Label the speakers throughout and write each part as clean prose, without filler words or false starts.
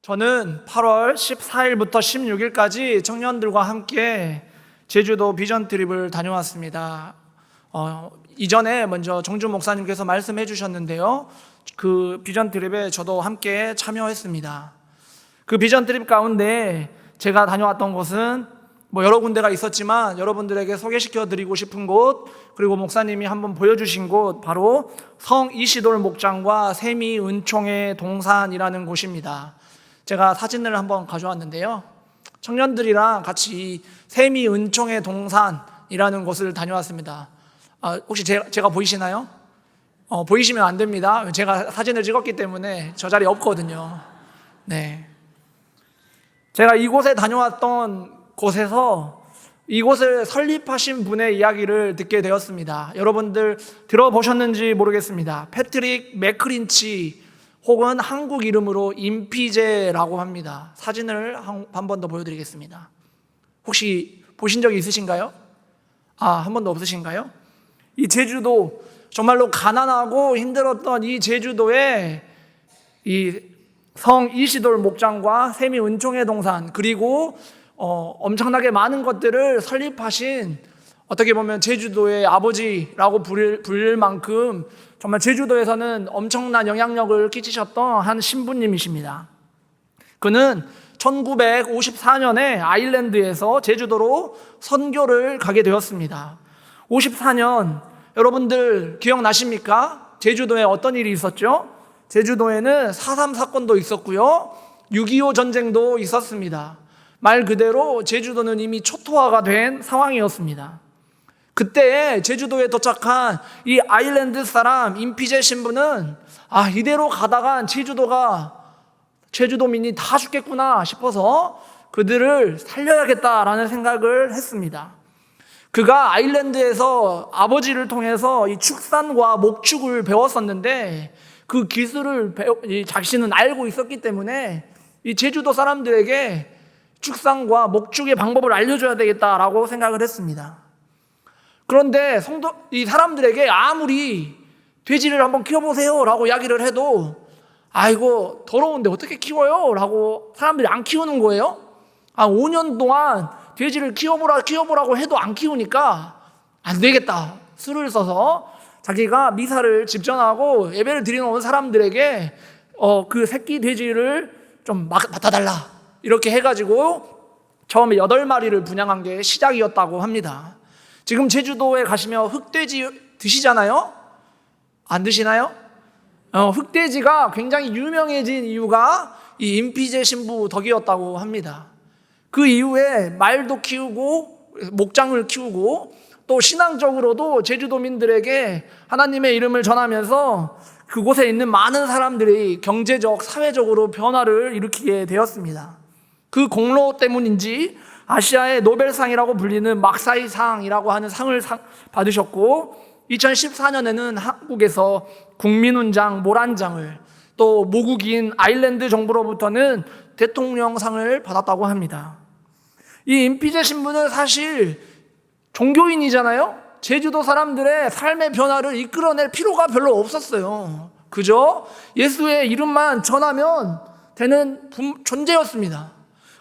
Speaker 1: 저는 8월 14일부터 16일까지 청년들과 함께 제주도 비전 트립을 다녀왔습니다. 이전에 먼저 정준 목사님께서 말씀해 주셨는데요. 그 비전 트립에 저도 함께 참여했습니다. 그 비전 트립 가운데 제가 다녀왔던 곳은 여러 군데가 있었지만 여러분들에게 소개시켜 드리고 싶은 곳, 그리고 목사님이 한번 보여주신 곳, 바로 성 이시돌 목장과 세미 은총의 동산이라는 곳입니다. 제가 사진을 한번 가져왔는데요. 청년들이랑 같이 세미 은총의 동산이라는 곳을 다녀왔습니다. 혹시 제가 보이시나요? 보이시면 안 됩니다. 제가 사진을 찍었기 때문에 저 자리에 없거든요. 네. 제가 이곳에 다녀왔던 곳에서 이곳을 설립하신 분의 이야기를 듣게 되었습니다. 여러분들 들어보셨는지 모르겠습니다. 패트릭 맥크린치, 혹은 한국 이름으로 임피제라고 합니다. 사진을 한 번 더 보여드리겠습니다. 혹시 보신 적이 있으신가요? 한 번도 없으신가요? 이 제주도, 정말로 가난하고 힘들었던 이 제주도에 이 성 이시돌 목장과 세미 은총의 동산, 그리고 엄청나게 많은 것들을 설립하신, 어떻게 보면 제주도의 아버지라고 부를 만큼 정말 제주도에서는 엄청난 영향력을 끼치셨던 한 신부님이십니다. 그는 1954년에 아일랜드에서 제주도로 선교를 가게 되었습니다. 54년, 여러분들 기억나십니까? 제주도에 어떤 일이 있었죠? 제주도에는 4.3 사건도 있었고요, 6.25 전쟁도 있었습니다. 말 그대로 제주도는 이미 초토화가 된 상황이었습니다. 그때 제주도에 도착한 이 아일랜드 사람 임피제 신부는 이대로 가다간 제주도민이 다 죽겠구나 싶어서 그들을 살려야겠다라는 생각을 했습니다. 그가 아일랜드에서 아버지를 통해서 이 축산과 목축을 배웠었는데, 그 기술을 자신은 알고 있었기 때문에 이 제주도 사람들에게 축산과 목축의 방법을 알려줘야 되겠다라고 생각을 했습니다. 그런데 이 사람들에게 아무리 돼지를 한번 키워보세요 라고 이야기를 해도 이거 더러운데 어떻게 키워요? 라고 사람들이 안 키우는 거예요. 5년 동안 돼지를 키워보라고 해도 안 키우니까 안 되겠다, 수를 써서 자기가 미사를 집전하고 예배를 드리러 온 사람들에게 그 새끼 돼지를 좀 맡아달라, 이렇게 해가지고 처음에 8마리를 분양한 게 시작이었다고 합니다. 지금 제주도에 가시면 흑돼지 드시잖아요? 안 드시나요? 흑돼지가 굉장히 유명해진 이유가 이 임피제 신부 덕이었다고 합니다. 그 이후에 말도 키우고 목장을 키우고 또 신앙적으로도 제주도민들에게 하나님의 이름을 전하면서 그곳에 있는 많은 사람들이 경제적, 사회적으로 변화를 일으키게 되었습니다. 그 공로 때문인지 아시아의 노벨상이라고 불리는 막사이상이라고 하는 상을 받으셨고, 2014년에는 한국에서 국민훈장 모란장을, 또 모국인 아일랜드 정부로부터는 대통령상을 받았다고 합니다. 이 임피제 신부는 사실 종교인이잖아요. 제주도 사람들의 삶의 변화를 이끌어낼 필요가 별로 없었어요. 그저 예수의 이름만 전하면 되는 존재였습니다.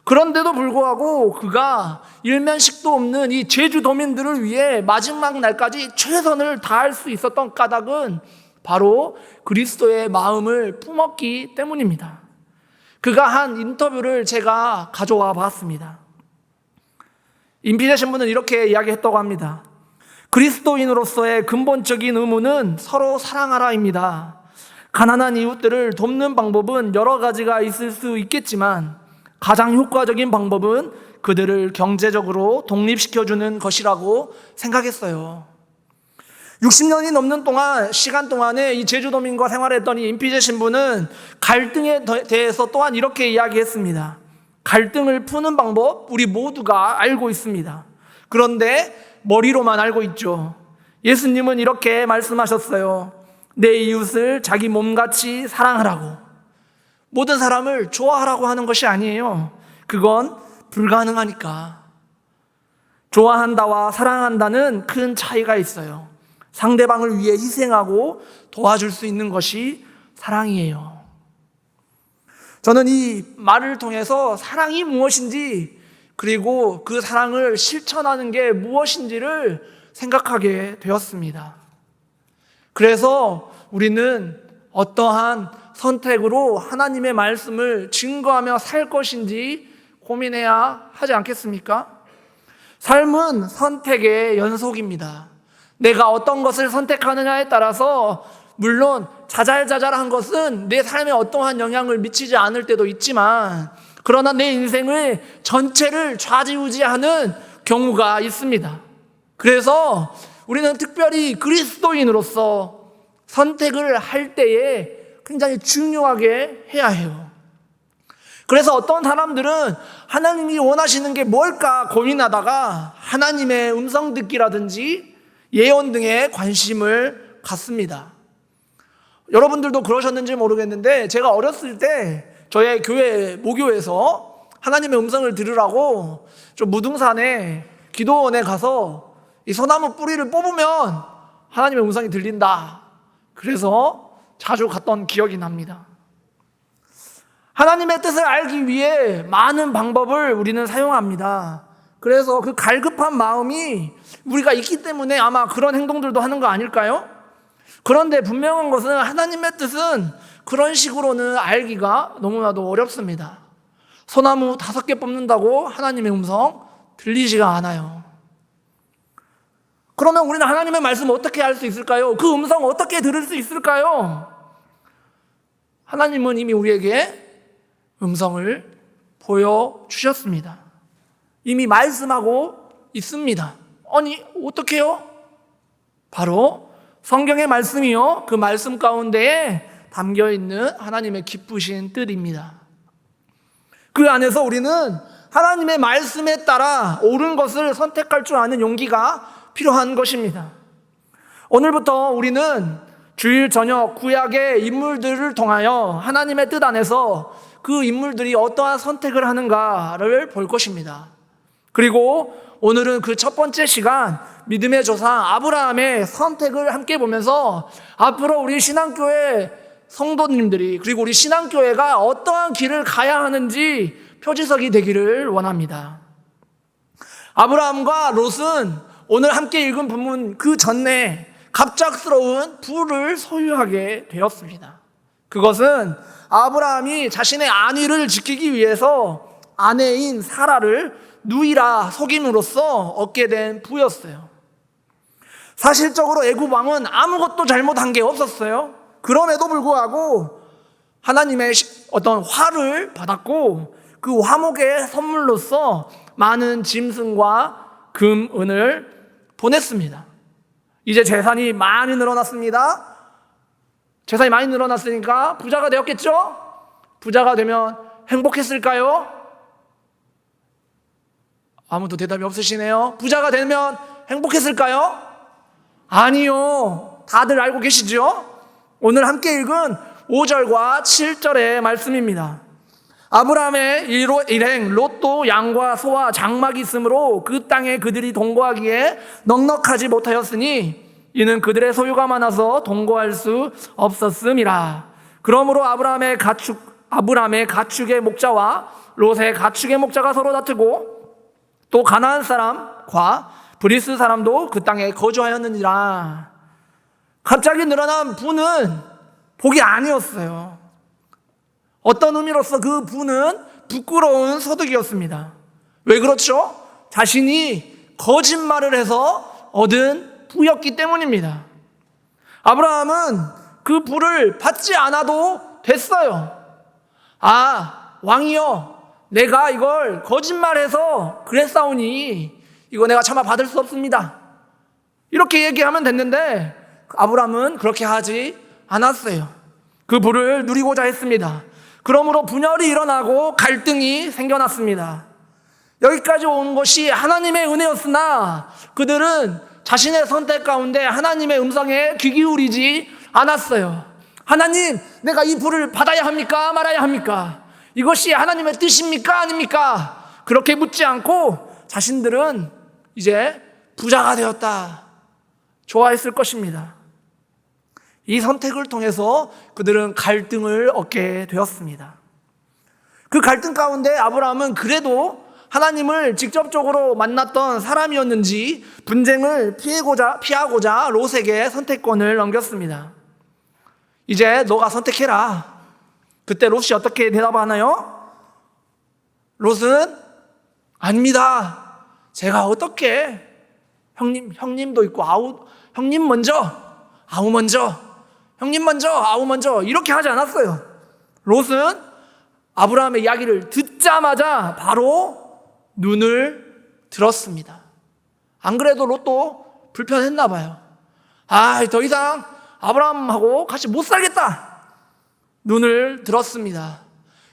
Speaker 1: 그런데도 불구하고 그가 일면식도 없는 이 제주도민들을 위해 마지막 날까지 최선을 다할 수 있었던 까닭은 바로 그리스도의 마음을 품었기 때문입니다. 그가 한 인터뷰를 제가 가져와 봤습니다. 임피제 신부는 이렇게 이야기했다고 합니다. 그리스도인으로서의 근본적인 의무는 서로 사랑하라입니다. 가난한 이웃들을 돕는 방법은 여러 가지가 있을 수 있겠지만 가장 효과적인 방법은 그들을 경제적으로 독립시켜주는 것이라고 생각했어요. 60년이 넘는 시간 동안에 이 제주도민과 생활했던 이 임피제 신부는 갈등에 대해서 또한 이렇게 이야기했습니다. 갈등을 푸는 방법 우리 모두가 알고 있습니다. 그런데 머리로만 알고 있죠. 예수님은 이렇게 말씀하셨어요. 내 이웃을 자기 몸같이 사랑하라고. 모든 사람을 좋아하라고 하는 것이 아니에요. 그건 불가능하니까. 좋아한다와 사랑한다는 큰 차이가 있어요. 상대방을 위해 희생하고 도와줄 수 있는 것이 사랑이에요. 저는 이 말을 통해서 사랑이 무엇인지, 그리고 그 사랑을 실천하는 게 무엇인지를 생각하게 되었습니다. 그래서 우리는 어떠한 선택으로 하나님의 말씀을 증거하며 살 것인지 고민해야 하지 않겠습니까? 삶은 선택의 연속입니다. 내가 어떤 것을 선택하느냐에 따라서 물론 자잘자잘한 것은 내 삶에 어떠한 영향을 미치지 않을 때도 있지만, 그러나 내 인생의 전체를 좌지우지하는 경우가 있습니다. 그래서 우리는 특별히 그리스도인으로서 선택을 할 때에 굉장히 중요하게 해야 해요. 그래서 어떤 사람들은 하나님이 원하시는 게 뭘까 고민하다가 하나님의 음성 듣기라든지 예언 등에 관심을 갖습니다. 여러분들도 그러셨는지 모르겠는데, 제가 어렸을 때 저의 교회 모교에서 하나님의 음성을 들으라고 좀 무등산에 기도원에 가서 이 소나무 뿌리를 뽑으면 하나님의 음성이 들린다. 그래서 자주 갔던 기억이 납니다. 하나님의 뜻을 알기 위해 많은 방법을 우리는 사용합니다. 그래서 그 갈급한 마음이 우리가 있기 때문에 아마 그런 행동들도 하는 거 아닐까요? 그런데 분명한 것은 하나님의 뜻은 그런 식으로는 알기가 너무나도 어렵습니다. 소나무 5개 뽑는다고 하나님의 음성 들리지가 않아요. 그러면 우리는 하나님의 말씀을 어떻게 알 수 있을까요? 그 음성 어떻게 들을 수 있을까요? 하나님은 이미 우리에게 음성을 보여주셨습니다. 이미 말씀하고 있습니다. 아니, 어떻게요? 바로 성경의 말씀이요, 그 말씀 가운데에 담겨있는 하나님의 기쁘신 뜻입니다. 그 안에서 우리는 하나님의 말씀에 따라 옳은 것을 선택할 줄 아는 용기가 필요한 것입니다. 오늘부터 우리는 주일 저녁 구약의 인물들을 통하여 하나님의 뜻 안에서 그 인물들이 어떠한 선택을 하는가를 볼 것입니다. 그리고 오늘은 그 첫 번째 시간, 믿음의 조상 아브라함의 선택을 함께 보면서 앞으로 우리 신앙교회 성도님들이, 그리고 우리 신앙교회가 어떠한 길을 가야 하는지 표지석이 되기를 원합니다. 아브라함과 롯은 오늘 함께 읽은 본문 그 전에 갑작스러운 부를 소유하게 되었습니다. 그것은 아브라함이 자신의 안위를 지키기 위해서 아내인 사라를 누이라 속임으로써 얻게 된 부였어요. 사실적으로 애굽 왕은 아무것도 잘못한 게 없었어요. 그럼에도 불구하고 하나님의 어떤 화를 받았고, 그 화목의 선물로서 많은 짐승과 금, 은을 보냈습니다. 이제 재산이 많이 늘어났습니다. 재산이 많이 늘어났으니까 부자가 되었겠죠? 부자가 되면 행복했을까요? 아무도 대답이 없으시네요. 부자가 되면 행복했을까요? 아니요. 다들 알고 계시죠? 오늘 함께 읽은 5절과 7절의 말씀입니다. 아브라함의 일행 롯도 양과 소와 장막이 있으므로 그 땅에 그들이 동거하기에 넉넉하지 못하였으니 이는 그들의 소유가 많아서 동거할 수 없었음이라. 그러므로 아브라함의 가축의 목자와 롯의 가축의 목자가 서로 다투고 또 가나안 사람과 브리스 사람도 그 땅에 거주하였느니라. 갑자기 늘어난 부는 복이 아니었어요. 어떤 의미로서 그 부는 부끄러운 소득이었습니다. 왜 그렇죠? 자신이 거짓말을 해서 얻은 부였기 때문입니다. 아브라함은 그 부를 받지 않아도 됐어요. 아, 왕이여, 내가 이걸 거짓말해서 그랬사오니 이거 내가 차마 받을 수 없습니다. 이렇게 얘기하면 됐는데 아브라함은 그렇게 하지 않았어요. 그 부를 누리고자 했습니다. 그러므로 분열이 일어나고 갈등이 생겨났습니다. 여기까지 온 것이 하나님의 은혜였으나 그들은 자신의 선택 가운데 하나님의 음성에 귀 기울이지 않았어요. 하나님, 내가 이 부를 받아야 합니까? 말아야 합니까? 이것이 하나님의 뜻입니까? 아닙니까? 그렇게 묻지 않고 자신들은 이제 부자가 되었다, 좋아했을 것입니다. 이 선택을 통해서 그들은 갈등을 얻게 되었습니다. 그 갈등 가운데 아브라함은 그래도 하나님을 직접적으로 만났던 사람이었는지 분쟁을 피하고자 롯에게 선택권을 넘겼습니다. 이제 너가 선택해라. 그때 롯이 어떻게 대답하나요? 롯은 아닙니다. 제가 어떻게 형님도 있고 형님 먼저 아우 먼저 형님 먼저 아우 먼저 이렇게 하지 않았어요. 롯은 아브라함의 이야기를 듣자마자 바로 눈을 들었습니다. 안 그래도 롯도 불편했나 봐요. 더 이상 아브라함하고 같이 못 살겠다. 눈을 들었습니다.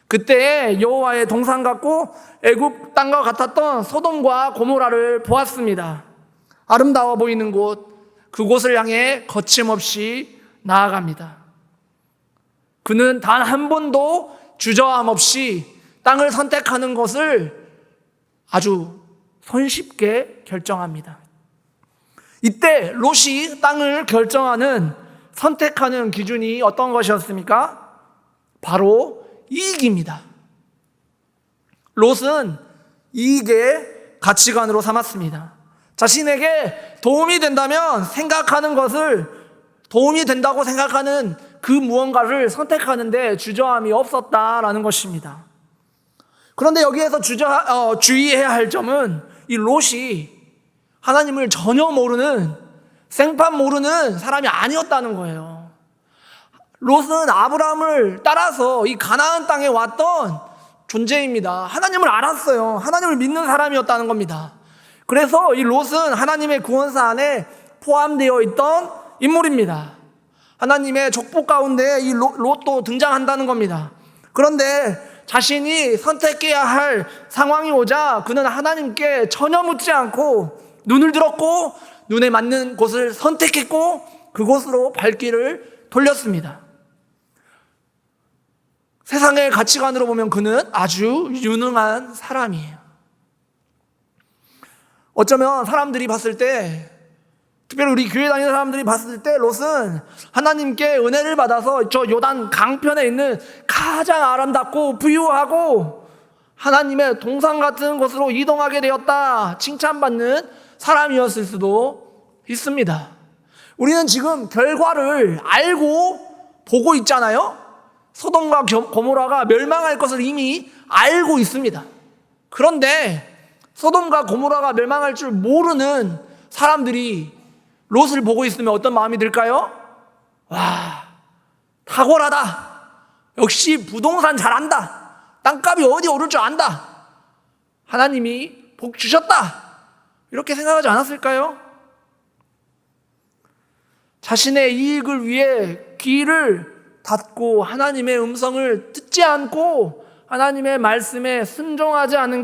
Speaker 1: 그때 여호와의 동상 같고 애굽 땅과 같았던 소돔과 고모라를 보았습니다. 아름다워 보이는 그곳을 향해 거침없이 나아갑니다. 그는 단 한 번도 주저함 없이 땅을 선택하는 것을 아주 손쉽게 결정합니다. 이때 롯이 땅을 선택하는 기준이 어떤 것이었습니까? 바로 이익입니다. 롯은 이익의 가치관으로 삼았습니다. 자신에게 도움이 된다고 생각하는 그 무언가를 선택하는데 주저함이 없었다라는 것입니다. 그런데 여기에서 주의해야 할 점은 이 롯이 하나님을 전혀 모르는 생판 모르는 사람이 아니었다는 거예요. 롯은 아브라함을 따라서 이 가나안 땅에 왔던 존재입니다. 하나님을 알았어요. 하나님을 믿는 사람이었다는 겁니다. 그래서 이 롯은 하나님의 구원사 안에 포함되어 있던 인물입니다. 하나님의 족보 가운데 이 롯도 등장한다는 겁니다. 그런데 자신이 선택해야 할 상황이 오자 그는 하나님께 전혀 묻지 않고 눈을 들었고 눈에 맞는 곳을 선택했고 그곳으로 발길을 돌렸습니다. 세상의 가치관으로 보면 그는 아주 유능한 사람이에요. 어쩌면 사람들이 봤을 때, 특별히 우리 교회 다니는 사람들이 봤을 때 롯은 하나님께 은혜를 받아서 저 요단 강편에 있는 가장 아름답고 부유하고 하나님의 동상 같은 곳으로 이동하게 되었다 칭찬받는 사람이었을 수도 있습니다. 우리는 지금 결과를 알고 보고 있잖아요. 소돔과 고모라가 멸망할 것을 이미 알고 있습니다. 그런데 소돔과 고모라가 멸망할 줄 모르는 사람들이 롯을 보고 있으면 어떤 마음이 들까요? 와, 탁월하다. 역시 부동산 잘한다. 땅값이 어디 오를 줄 안다. 하나님이 복 주셨다. 이렇게 생각하지 않았을까요? 자신의 이익을 위해 귀를 닫고 하나님의 음성을 듣지 않고 하나님의 말씀에 순종하지 않은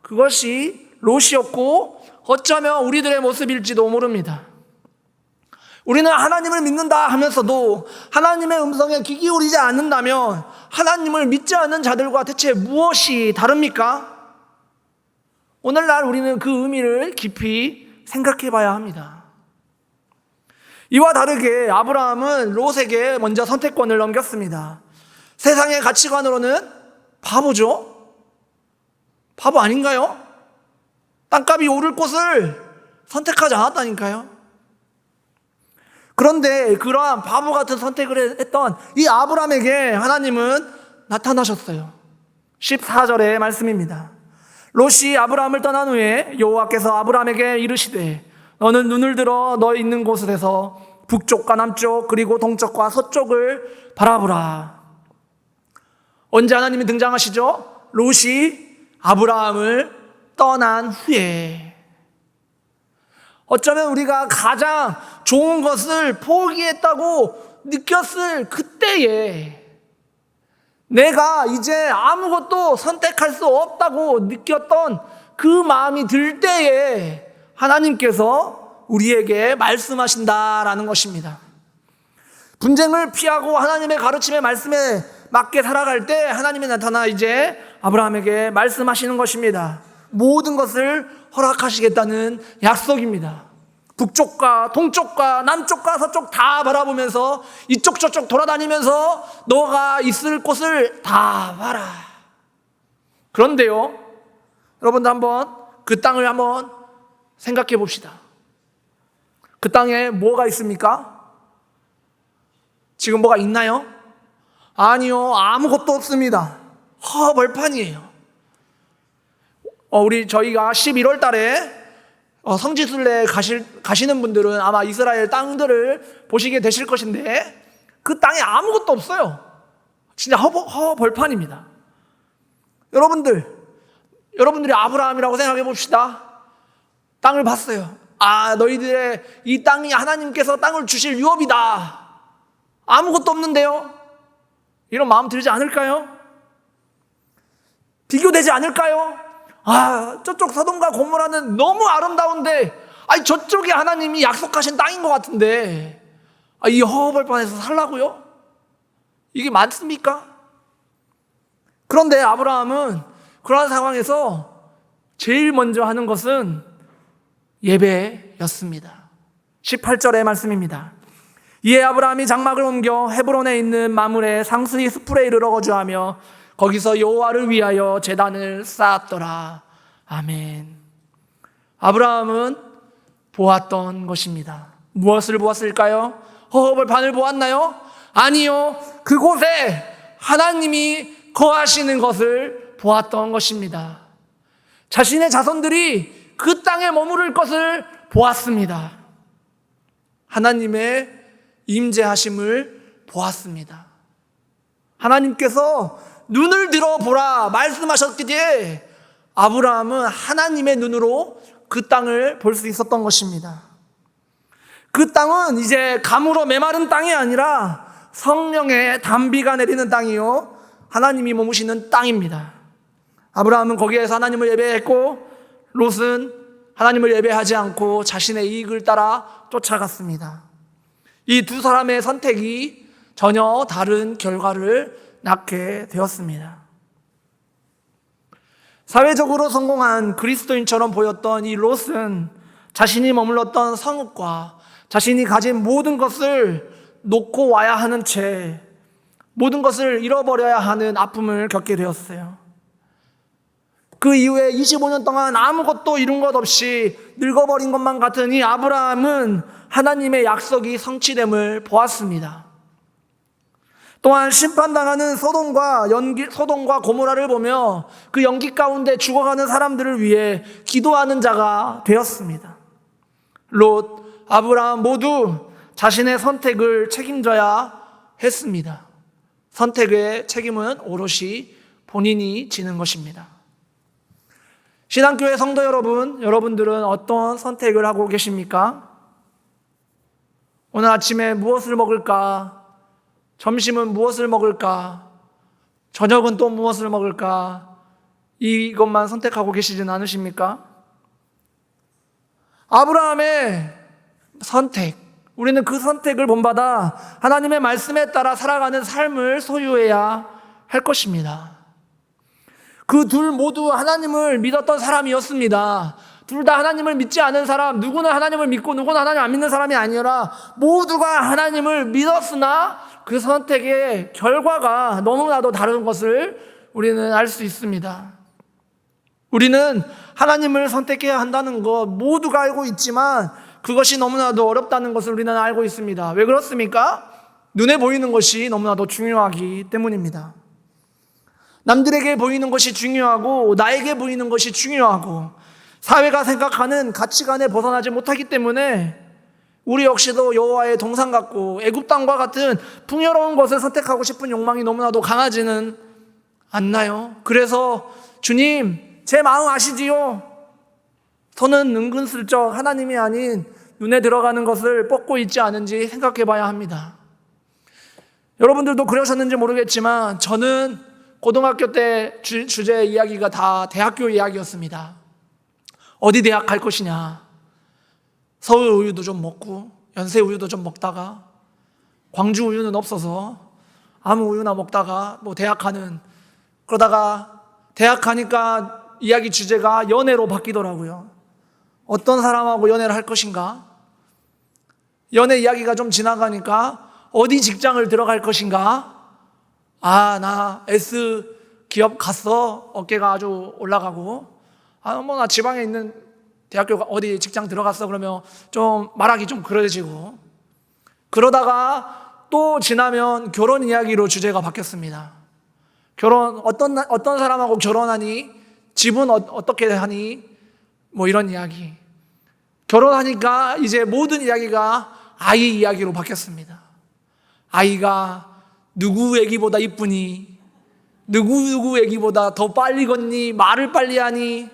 Speaker 1: 그것이 롯이었고 어쩌면 우리들의 모습일지도 모릅니다. 우리는 하나님을 믿는다 하면서도 하나님의 음성에 귀 기울이지 않는다면 하나님을 믿지 않는 자들과 대체 무엇이 다릅니까? 오늘날 우리는 그 의미를 깊이 생각해 봐야 합니다. 이와 다르게 아브라함은 롯에게 먼저 선택권을 넘겼습니다. 세상의 가치관으로는 바보죠? 바보 아닌가요? 땅값이 오를 곳을 선택하지 않았다니까요. 그런데 그러한 바보 같은 선택을 했던 이 아브라함에게 하나님은 나타나셨어요. 14절의 말씀입니다. 롯이 아브라함을 떠난 후에 여호와께서 아브라함에게 이르시되 너는 눈을 들어 너 있는 곳에서 북쪽과 남쪽 그리고 동쪽과 서쪽을 바라보라. 언제 하나님이 등장하시죠? 롯이 아브라함을 떠난 후에. 어쩌면 우리가 가장 좋은 것을 포기했다고 느꼈을 그때에 내가 이제 아무것도 선택할 수 없다고 느꼈던 그 마음이 들 때에 하나님께서 우리에게 말씀하신다라는 것입니다. 분쟁을 피하고 하나님의 가르침의 말씀에 맞게 살아갈 때 하나님이 나타나 이제 아브라함에게 말씀하시는 것입니다. 모든 것을 허락하시겠다는 약속입니다. 북쪽과 동쪽과 남쪽과 서쪽 다 바라보면서 이쪽 저쪽 돌아다니면서 너가 있을 곳을 다 봐라. 그런데요, 여러분들 한번 그 땅을 한번 생각해 봅시다. 그 땅에 뭐가 있습니까? 지금 뭐가 있나요? 아니요, 아무것도 없습니다. 벌판이에요. 저희가 11월 달에 성지순례 가시는 분들은 아마 이스라엘 땅들을 보시게 되실 것인데, 그 땅에 아무것도 없어요. 진짜 벌판입니다. 여러분들이 아브라함이라고 생각해 봅시다. 땅을 봤어요. 너희들의 이 땅이 하나님께서 땅을 주실 유업이다. 아무것도 없는데요? 이런 마음 들지 않을까요? 비교되지 않을까요? 저쪽 소돔과 고모라는 너무 아름다운데, 저쪽에 하나님이 약속하신 땅인 것 같은데, 이 허허벌판에서 살라고요? 이게 맞습니까? 그런데 아브라함은 그러한 상황에서 제일 먼저 하는 것은 예배였습니다. 18절의 말씀입니다. 이에 아브라함이 장막을 옮겨 헤브론에 있는 마물의 상수리 스풀에 이르러 거주하며 거기서 여호와를 위하여 제단을 쌓았더라. 아멘. 아브라함은 보았던 것입니다. 무엇을 보았을까요? 허허벌판을 보았나요? 아니요. 그곳에 하나님이 거하시는 것을 보았던 것입니다. 자신의 자손들이 그 땅에 머무를 것을 보았습니다. 하나님의 임재하심을 보았습니다. 하나님께서 눈을 들어보라 말씀하셨기에 아브라함은 하나님의 눈으로 그 땅을 볼 수 있었던 것입니다. 그 땅은 이제 가물어 메마른 땅이 아니라 성령의 단비가 내리는 땅이요, 하나님이 머무시는 땅입니다. 아브라함은 거기에서 하나님을 예배했고, 롯은 하나님을 예배하지 않고 자신의 이익을 따라 쫓아갔습니다. 이 두 사람의 선택이 전혀 다른 결과를 낳게 되었습니다. 사회적으로 성공한 그리스도인처럼 보였던 이 롯은 자신이 머물렀던 성읍과 자신이 가진 모든 것을 놓고 와야 하는 채 모든 것을 잃어버려야 하는 아픔을 겪게 되었어요. 그 이후에 25년 동안 아무것도 이룬 것 없이 늙어버린 것만 같은 이 아브라함은 하나님의 약속이 성취됨을 보았습니다. 또한 심판당하는 소돔과 고모라를 보며 그 연기 가운데 죽어가는 사람들을 위해 기도하는 자가 되었습니다. 롯, 아브라함 모두 자신의 선택을 책임져야 했습니다. 선택의 책임은 오롯이 본인이 지는 것입니다. 신앙교회 성도 여러분, 여러분들은 어떤 선택을 하고 계십니까? 오늘 아침에 무엇을 먹을까? 점심은 무엇을 먹을까? 저녁은 또 무엇을 먹을까? 이것만 선택하고 계시진 않으십니까? 아브라함의 선택, 우리는 그 선택을 본받아 하나님의 말씀에 따라 살아가는 삶을 소유해야 할 것입니다. 그 둘 모두 하나님을 믿었던 사람이었습니다. 둘 다 하나님을 믿지 않은 사람, 누구는 하나님을 믿고 누구는 하나님 안 믿는 사람이 아니라 모두가 하나님을 믿었으나 그 선택의 결과가 너무나도 다른 것을 우리는 알 수 있습니다. 우리는 하나님을 선택해야 한다는 것 모두가 알고 있지만 그것이 너무나도 어렵다는 것을 우리는 알고 있습니다. 왜 그렇습니까? 눈에 보이는 것이 너무나도 중요하기 때문입니다. 남들에게 보이는 것이 중요하고 나에게 보이는 것이 중요하고 사회가 생각하는 가치관에 벗어나지 못하기 때문에 우리 역시도 여호와의 동상 같고 애굽 땅과 같은 풍요로운 것을 선택하고 싶은 욕망이 너무나도 강하지는 않나요? 그래서 주님, 제 마음 아시지요? 저는 은근슬쩍 하나님이 아닌 눈에 들어가는 것을 뽑고 있지 않은지 생각해 봐야 합니다. 여러분들도 그러셨는지 모르겠지만 저는 고등학교 때 주제 이야기가 다 대학교 이야기였습니다. 어디 대학 갈 것이냐, 서울 우유도 좀 먹고 연세 우유도 좀 먹다가 광주 우유는 없어서 아무 우유나 먹다가 대학 가는, 그러다가 대학 가니까 이야기 주제가 연애로 바뀌더라고요. 어떤 사람하고 연애를 할 것인가, 연애 이야기가 좀 지나가니까 어디 직장을 들어갈 것인가, 나 S 기업 갔어. 어깨가 아주 올라가고. 나 지방에 있는 대학교 어디 직장 들어갔어. 그러면 좀 말하기 좀 그러지고. 그러다가 또 지나면 결혼 이야기로 주제가 바뀌었습니다. 결혼, 어떤 사람하고 결혼하니? 집은 어떻게 하니? 뭐 이런 이야기. 결혼하니까 이제 모든 이야기가 아이 이야기로 바뀌었습니다. 아이가 누구 애기보다 이쁘니? 누구 애기보다 더 빨리 걷니? 말을 빨리 하니?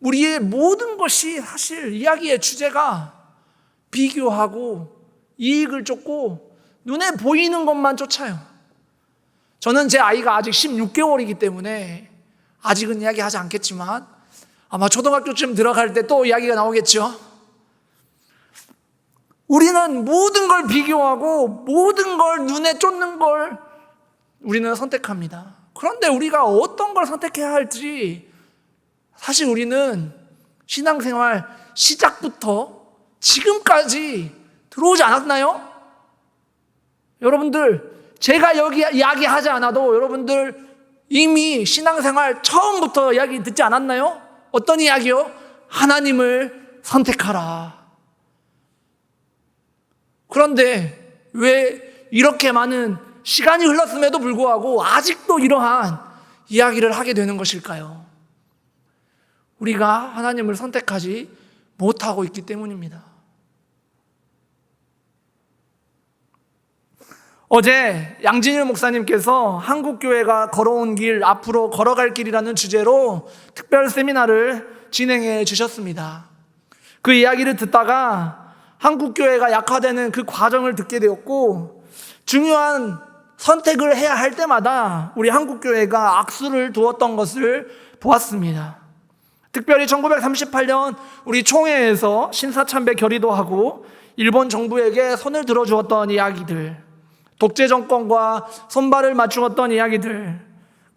Speaker 1: 우리의 모든 것이 사실 이야기의 주제가 비교하고 이익을 쫓고 눈에 보이는 것만 쫓아요. 저는 제 아이가 아직 16개월이기 때문에 아직은 이야기하지 않겠지만 아마 초등학교쯤 들어갈 때 또 이야기가 나오겠죠. 우리는 모든 걸 비교하고 모든 걸 눈에 쫓는 걸 우리는 선택합니다. 그런데 우리가 어떤 걸 선택해야 할지 사실 우리는 신앙생활 시작부터 지금까지 들어오지 않았나요? 여러분들, 제가 여기 이야기하지 않아도 여러분들 이미 신앙생활 처음부터 이야기 듣지 않았나요? 어떤 이야기요? 하나님을 선택하라. 그런데 왜 이렇게 많은 시간이 흘렀음에도 불구하고 아직도 이러한 이야기를 하게 되는 것일까요? 우리가 하나님을 선택하지 못하고 있기 때문입니다. 어제 양진일 목사님께서 한국교회가 걸어온 길, 앞으로 걸어갈 길이라는 주제로 특별 세미나를 진행해 주셨습니다. 그 이야기를 듣다가 한국교회가 약화되는 그 과정을 듣게 되었고, 중요한 선택을 해야 할 때마다 우리 한국교회가 악수를 두었던 것을 보았습니다. 특별히 1938년 우리 총회에서 신사참배 결의도 하고 일본 정부에게 손을 들어주었던 이야기들, 독재 정권과 손발을 맞추었던 이야기들,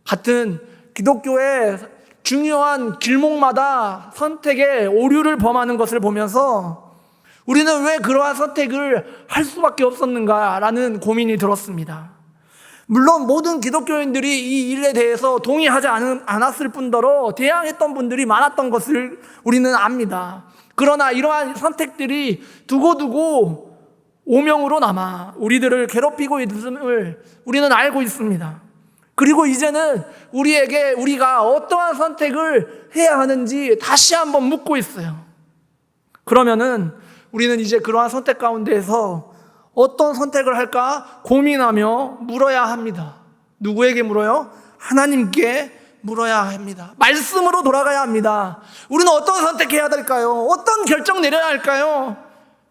Speaker 1: 같은 기독교의 중요한 길목마다 선택의 오류를 범하는 것을 보면서 우리는 왜 그러한 선택을 할 수밖에 없었는가라는 고민이 들었습니다. 물론 모든 기독교인들이 이 일에 대해서 동의하지 않았을 뿐더러 대항했던 분들이 많았던 것을 우리는 압니다. 그러나 이러한 선택들이 두고두고 오명으로 남아 우리들을 괴롭히고 있음을 우리는 알고 있습니다. 그리고 이제는 우리에게 우리가 어떠한 선택을 해야 하는지 다시 한번 묻고 있어요. 그러면은 우리는 이제 그러한 선택 가운데에서 어떤 선택을 할까 고민하며 물어야 합니다. 누구에게 물어요? 하나님께 물어야 합니다. 말씀으로 돌아가야 합니다. 우리는 어떤 선택해야 될까요? 어떤 결정 내려야 할까요?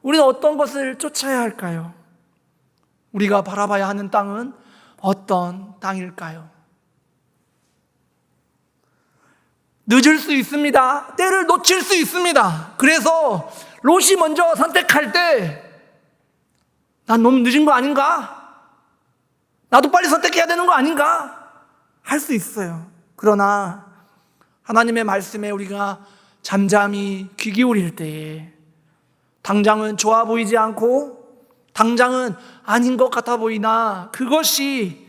Speaker 1: 우리는 어떤 것을 쫓아야 할까요? 우리가 바라봐야 하는 땅은 어떤 땅일까요? 늦을 수 있습니다. 때를 놓칠 수 있습니다. 그래서 롯이 먼저 선택할 때 난 너무 늦은 거 아닌가? 나도 빨리 선택해야 되는 거 아닌가? 할 수 있어요. 그러나 하나님의 말씀에 우리가 잠잠히 귀 기울일 때에 당장은 좋아 보이지 않고 당장은 아닌 것 같아 보이나 그것이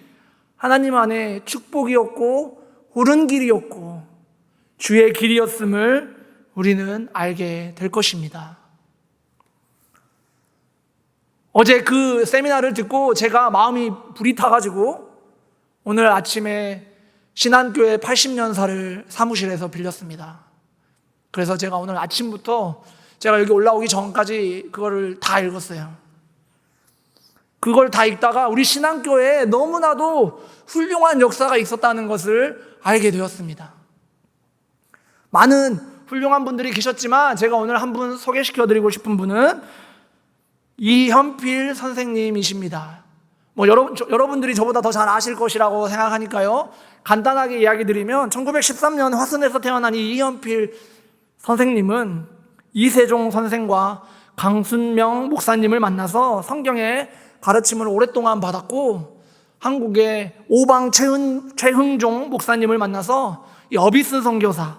Speaker 1: 하나님 안에 축복이었고 옳은 길이었고 주의 길이었음을 우리는 알게 될 것입니다. 어제 그 세미나를 듣고 제가 마음이 불이 타가지고 오늘 아침에 신한교회 80년사를 사무실에서 빌렸습니다. 그래서 제가 오늘 아침부터 제가 여기 올라오기 전까지 그거를 다 읽었어요. 그걸 다 읽다가 우리 신한교회에 너무나도 훌륭한 역사가 있었다는 것을 알게 되었습니다. 많은 훌륭한 분들이 계셨지만 제가 오늘 한 분 소개시켜드리고 싶은 분은 이현필 선생님이십니다. 여러분들이 저보다 더 잘 아실 것이라고 생각하니까요. 간단하게 이야기 드리면 1913년 화순에서 태어난 이 이현필 선생님은 이세종 선생과 강순명 목사님을 만나서 성경의 가르침을 오랫동안 받았고 한국의 오방 최흥종 목사님을 만나서 이 어비스 선교사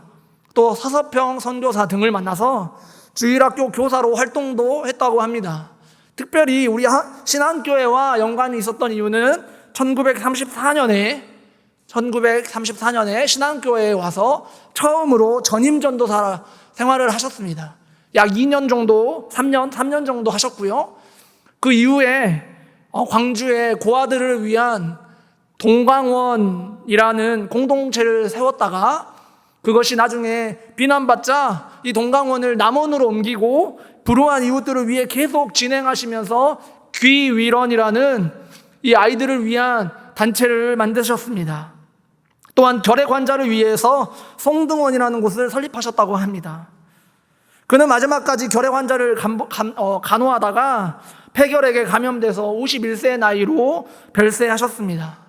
Speaker 1: 또 서서평 선교사 등을 만나서 주일학교 교사로 활동도 했다고 합니다. 특별히 우리 신한교회와 연관이 있었던 이유는 1934년에 1934년에 신앙교회에 와서 처음으로 전임 전도사 생활을 하셨습니다. 약 2년 정도, 3년 정도 하셨고요. 그 이후에 광주의 고아들을 위한 동강원이라는 공동체를 세웠다가 그것이 나중에 비난받자 이 동강원을 남원으로 옮기고 불우한 이웃들을 위해 계속 진행하시면서 귀위런이라는 이 아이들을 위한 단체를 만드셨습니다. 또한 결핵환자를 위해서 송등원이라는 곳을 설립하셨다고 합니다. 그는 마지막까지 결핵환자를 간호하다가 폐결핵에 감염돼서 51세의 나이로 별세하셨습니다.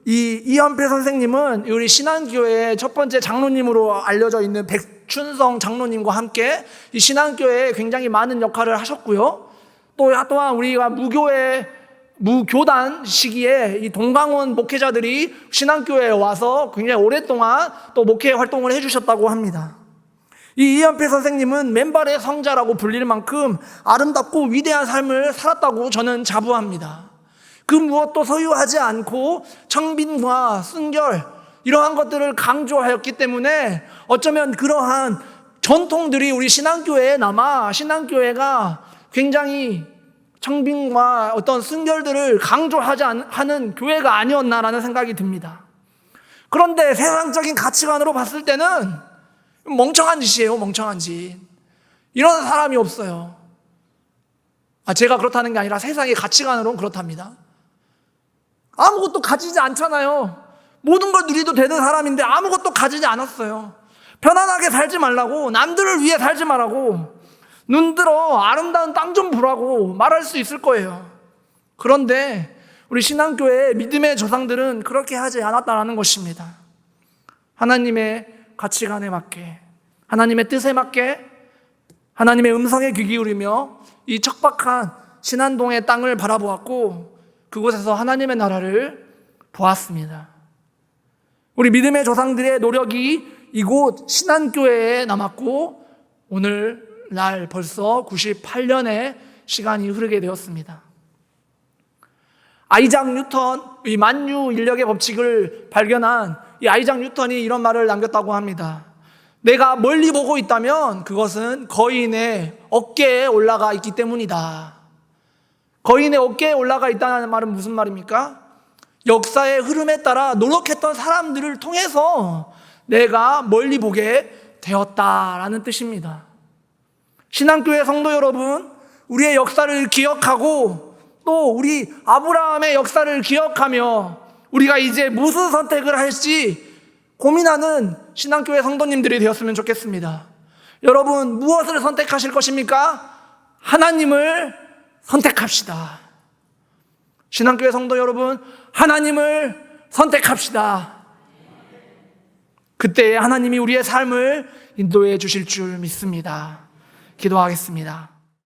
Speaker 1: 이현필 선생님은 우리 신안교회의 첫 번째 장로님으로 알려져 있는 백춘성 장로님과 함께 이 신안교회에 굉장히 많은 역할을 하셨고요. 또한 우리가 무교단 시기에 이 동강원 목회자들이 신안교회에 와서 굉장히 오랫동안 또 목회 활동을 해주셨다고 합니다. 이 이현필 선생님은 맨발의 성자라고 불릴 만큼 아름답고 위대한 삶을 살았다고 저는 자부합니다. 그 무엇도 소유하지 않고 청빈과 순결 이러한 것들을 강조하였기 때문에 어쩌면 그러한 전통들이 우리 신앙교회에 남아 신앙교회가 굉장히 청빈과 어떤 순결들을 강조하지 않는 교회가 아니었나라는 생각이 듭니다. 그런데 세상적인 가치관으로 봤을 때는 멍청한 짓이에요. 멍청한 짓. 이런 사람이 없어요. 제가 그렇다는 게 아니라 세상의 가치관으로는 그렇답니다. 아무것도 가지지 않잖아요. 모든 걸 누리도 되는 사람인데 아무것도 가지지 않았어요. 편안하게 살지 말라고, 남들을 위해 살지 말라고, 눈들어 아름다운 땅 좀 보라고 말할 수 있을 거예요. 그런데 우리 신앙교회의 믿음의 조상들은 그렇게 하지 않았다는 것입니다. 하나님의 가치관에 맞게, 하나님의 뜻에 맞게, 하나님의 음성에 귀 기울이며 이 척박한 신안동의 땅을 바라보았고 그곳에서 하나님의 나라를 보았습니다. 우리 믿음의 조상들의 노력이 이곳 신안교회에 남았고 오늘날 벌써 98년의 시간이 흐르게 되었습니다. 아이작 뉴턴, 이 만유 인력의 법칙을 발견한 이 아이작 뉴턴이 이런 말을 남겼다고 합니다. 내가 멀리 보고 있다면 그것은 거인의 어깨에 올라가 있기 때문이다. 거인의 어깨에 올라가 있다는 말은 무슨 말입니까? 역사의 흐름에 따라 노력했던 사람들을 통해서 내가 멀리 보게 되었다라는 뜻입니다. 신앙교회 성도 여러분, 우리의 역사를 기억하고 또 우리 아브라함의 역사를 기억하며 우리가 이제 무슨 선택을 할지 고민하는 신앙교회 성도님들이 되었으면 좋겠습니다. 여러분, 무엇을 선택하실 것입니까? 하나님을 선택합시다. 신앙교회 성도 여러분, 하나님을 선택합시다. 그때 하나님이 우리의 삶을 인도해 주실 줄 믿습니다. 기도하겠습니다.